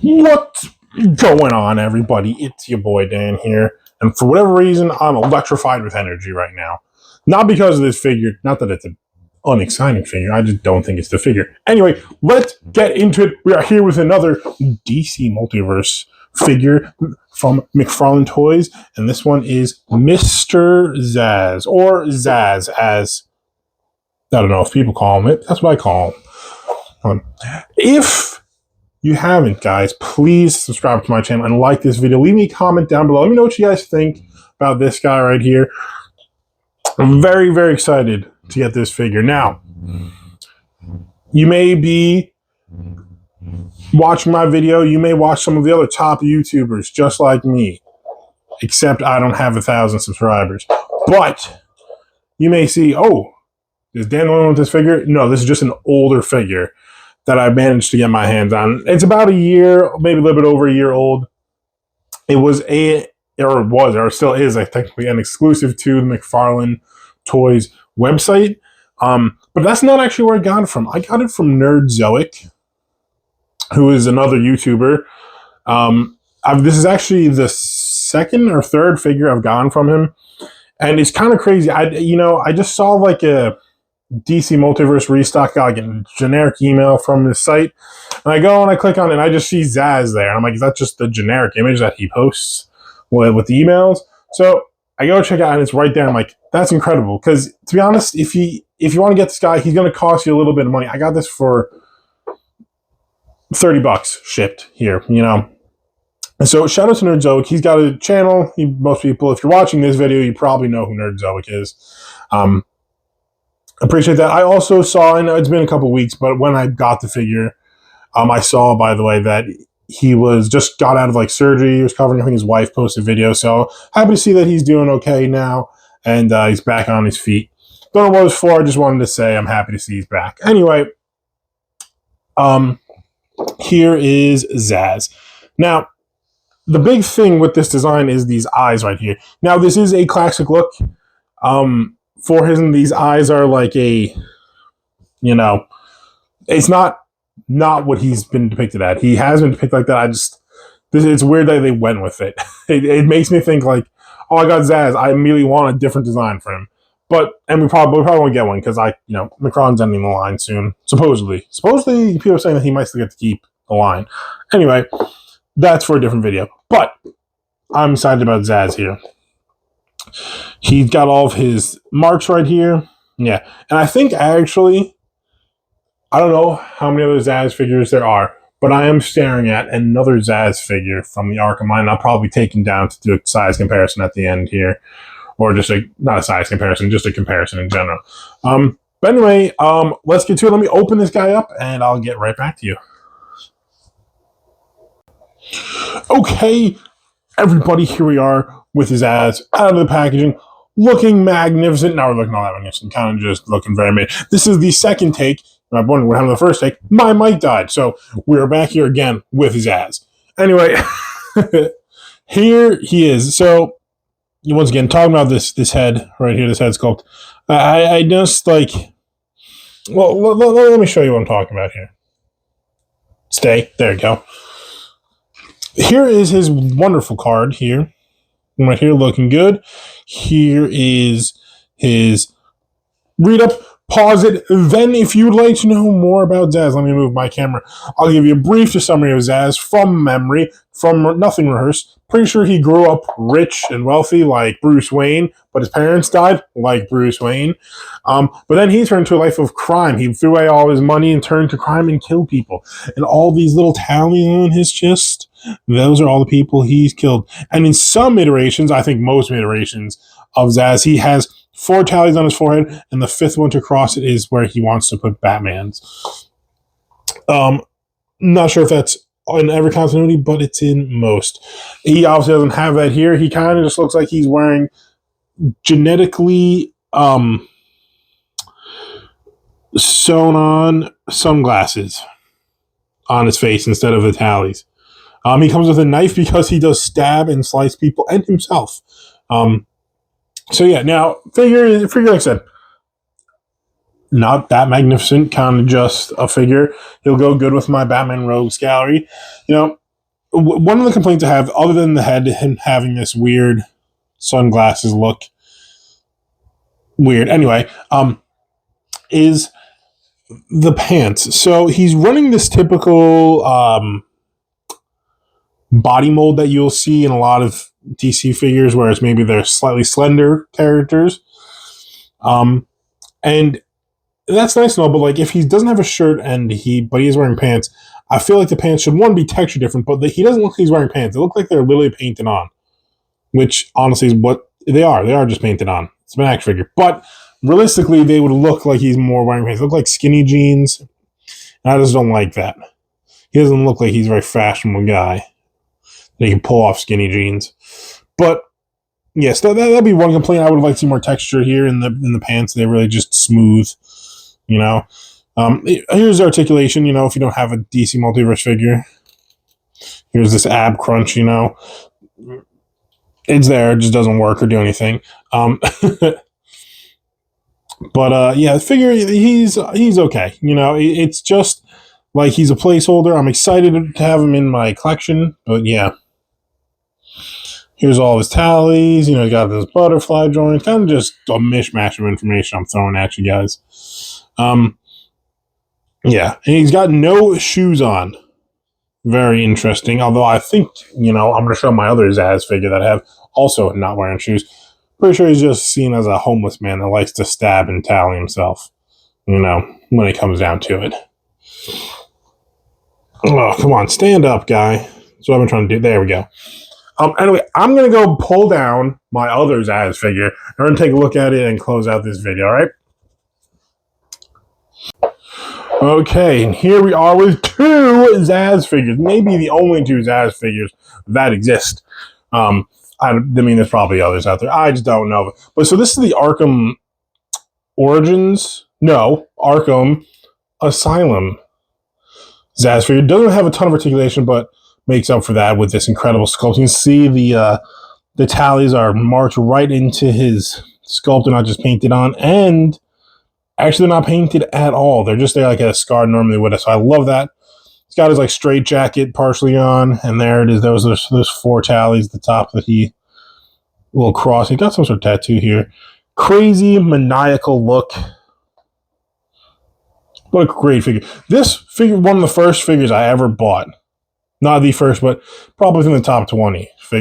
What's going on, everybody? It's your boy Dan here, and for whatever reason, I'm electrified with energy right now. Not because of this figure, not that it's an unexciting figure, I just don't think it's the figure. Anyway, let's get into it. We are here with another DC Multiverse figure from Mcfarlane Toys, and this one is Mr. Zsasz, or Zsasz, as I don't know if people call him it. That's what I call him. If you haven't, guys, please subscribe to my channel and like this video. Leave me a comment down below. Let me know what you guys think about this guy right here. I'm very, very excited to get this figure. Now, you may be watching my video. You may watch some of the other top YouTubers just like me, except I don't have 1,000 subscribers. But you may see, oh, is Dan the one with this figure? No, this is just an older figure that I managed to get my hands on. It's about a year, maybe a little bit over a year old. It was or still is, technically an exclusive to the Mcfarlane Toys website. But that's not actually where I got it from. I got it from Nerdzoic, who is another YouTuber. This is actually the second or third figure I've gotten from him. And it's kind of crazy. I just saw like a DC Multiverse restock, got like a generic email from the site, and I go and I click on it and I just see Zsasz there. I'm like, is that just the generic image that he posts with the emails? So I go check it out and it's right there. I'm like, that's incredible, because to be honest, if you want to get this guy, he's going to cost you a little bit of money. I got this for $30 shipped here, And so shout out to Nerdzoic. He's got a channel. Most people, if you're watching this video, you probably know who Nerdzoic is. Appreciate that. I also saw, I know it's been a couple weeks, but when I got the figure, I saw, by the way, that he was just got out of like surgery. He was covering, I think his wife posted a video. So happy to see that he's doing okay now and he's back on his feet. Don't know what it was for. I just wanted to say I'm happy to see he's back. Anyway, here is Zsasz. Now, the big thing with this design is these eyes right here. Now, this is a classic look. For him, these eyes are like a, it's not what he's been depicted at. He has been depicted like that. It's weird that they went with it. It makes me think like, oh, I got Zsasz. I immediately want a different design for him. And we probably won't get one because Mcfarlane's ending the line soon. Supposedly people are saying that he might still get to keep the line. Anyway, that's for a different video. But I'm excited about Zsasz here. He's got all of his marks right here. Yeah. And I think actually, I don't know how many other Zsasz figures there are, but I am staring at another Zsasz figure from the Arkham line. I'll probably take him down to do a size comparison at the end here. Or just not a size comparison, just a comparison in general. But anyway, let's get to it. Let me open this guy up and I'll get right back to you. Okay, everybody, here we are with his ass out of the packaging, looking magnificent. Now we're looking all that magnificent, kind of just looking very made. This is the second take. I'm wondering what happened to the first take. My mic died, so we're back here again with his ass. Anyway, here he is. So once again, talking about this head right here, this head sculpt. I just like. Well, let me show you what I'm talking about here. Stay. There you go. Here is his wonderful card here. Right here, looking good. Here is his read up. Pause it. Then, if you'd like to know more about Zsasz, let me move my camera. I'll give you a brief summary of Zsasz from memory, from nothing rehearsed. Pretty sure he grew up rich and wealthy like Bruce Wayne, but his parents died like Bruce Wayne. But then he turned to a life of crime. He threw away all his money and turned to crime and killed people. And all these little tallies on his chest, those are all the people he's killed. And in some iterations, I think most iterations of Zsasz, he has 4 tallies on his forehead, and the 5th one to cross it is where he wants to put Batman's. Not sure if that's in every continuity, but it's in most. He obviously doesn't have that here. He kind of just looks like he's wearing genetically sewn on sunglasses on his face instead of the tallies. He comes with a knife because he does stab and slice people and himself. So yeah, now figure like I said, not that magnificent, kind of just a figure. He'll go good with my Batman Rogues gallery. one of the complaints I have, other than the head, him having this weird sunglasses look, weird. Anyway, is the pants. So he's running this typical body mold that you'll see in a lot of DC figures, whereas maybe they're slightly slender characters. And that's nice and all, but like if he doesn't have a shirt but he is wearing pants, I feel like the pants should be texture different, but he doesn't look like he's wearing pants. They look like they're literally painted on, which honestly is what they are. They are just painted on. It's an action figure, but realistically, they would look like he's more wearing pants. They look like skinny jeans, and I just don't like that. He doesn't look like he's a very fashionable guy. He can pull off skinny jeans, but yes, that'd be one complaint. I would like to see more texture here in the pants. They're really just smooth, you know. Here's the articulation. You know, if you don't have a DC Multiverse figure, here's this ab crunch. You know, it's there. It just doesn't work or do anything. But yeah, the figure he's okay. You know, it's just like he's a placeholder. I'm excited to have him in my collection, but yeah. Here's all his tallies. You know, he got this butterfly joint. Kind of just a mishmash of information I'm throwing at you guys. Yeah, and he's got no shoes on. Very interesting. Although I think, you know, I'm going to show my other Zsasz figure that I have also not wearing shoes. Pretty sure he's just seen as a homeless man that likes to stab and tally himself, you know, when it comes down to it. Oh, come on, stand up, guy. That's what I've been trying to do. There we go. Anyway, I'm going to go pull down my other Zsasz figure. We're going to take a look at it and close out this video, all right? Okay, and here we are with two Zsasz figures. Maybe the only two Zsasz figures that exist. I mean, there's probably others out there. I just don't know. But so this is the Arkham Origins. No, Arkham Asylum Zsasz figure. Doesn't have a ton of articulation, but makes up for that with this incredible sculpt. You can see the tallies are marked right into his sculpt. They're not just painted on. And actually, they're not painted at all. They're just there like a scar normally would. So I love that. He's got his like straight jacket partially on, and there it is. Those four tallies at the top that he will cross. He got some sort of tattoo here. Crazy maniacal look. What a great figure. This figure, one of the first figures I ever bought. Not the first, but probably in the top 20 for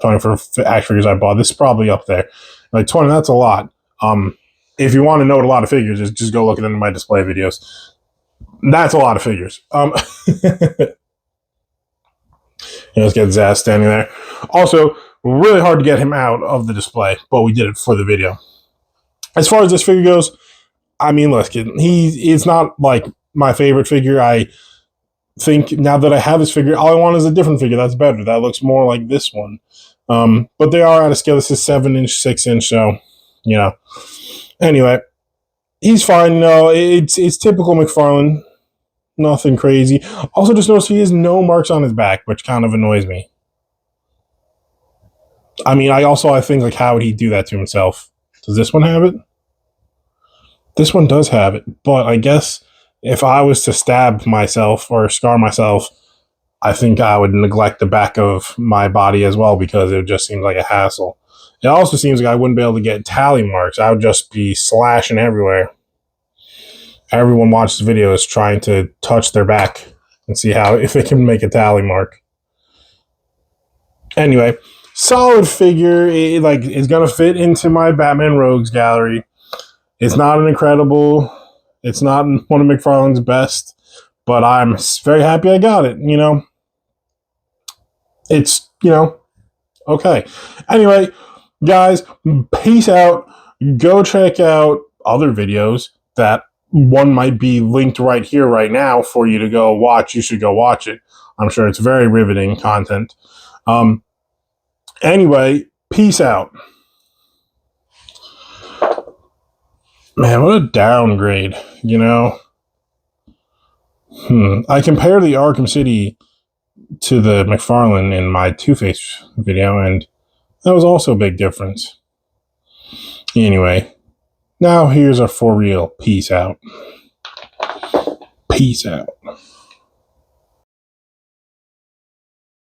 action figures I bought. This is probably up there. Like 20, that's a lot. If you want to know what a lot of figures is, just go look at any of my display videos. That's a lot of figures. Let's get Zsasz standing there. Also, really hard to get him out of the display, but we did it for the video. As far as this figure goes, I mean, look, it's not like my favorite figure. I think now that I have this figure, all I want is a different figure that's better. That looks more like this one. But they are out of scale. This is 7-inch, 6-inch, so, you know. Anyway, he's fine. No, it's typical Mcfarlane. Nothing crazy. Also, just notice he has no marks on his back, which kind of annoys me. I mean, I think, like, how would he do that to himself? Does this one have it? This one does have it, but I guess if I was to stab myself or scar myself, I think I would neglect the back of my body as well because it just seems like a hassle. It also seems like I wouldn't be able to get tally marks. I would just be slashing everywhere. Everyone watches videos trying to touch their back and see if they can make a tally mark. Anyway, solid figure. It's gonna fit into my Batman Rogues gallery. It's not an incredible. It's not one of Mcfarlane's best, but I'm very happy I got it. You know, it's okay. Anyway, guys, peace out. Go check out other videos that one might be linked right here, right now for you to go watch. You should go watch it. I'm sure it's very riveting content. Anyway, peace out. Man, what a downgrade, you know? I compare the Arkham City to the Mcfarlane in my Two-Face video, and that was also a big difference. Anyway, now here's a for real peace out. Peace out.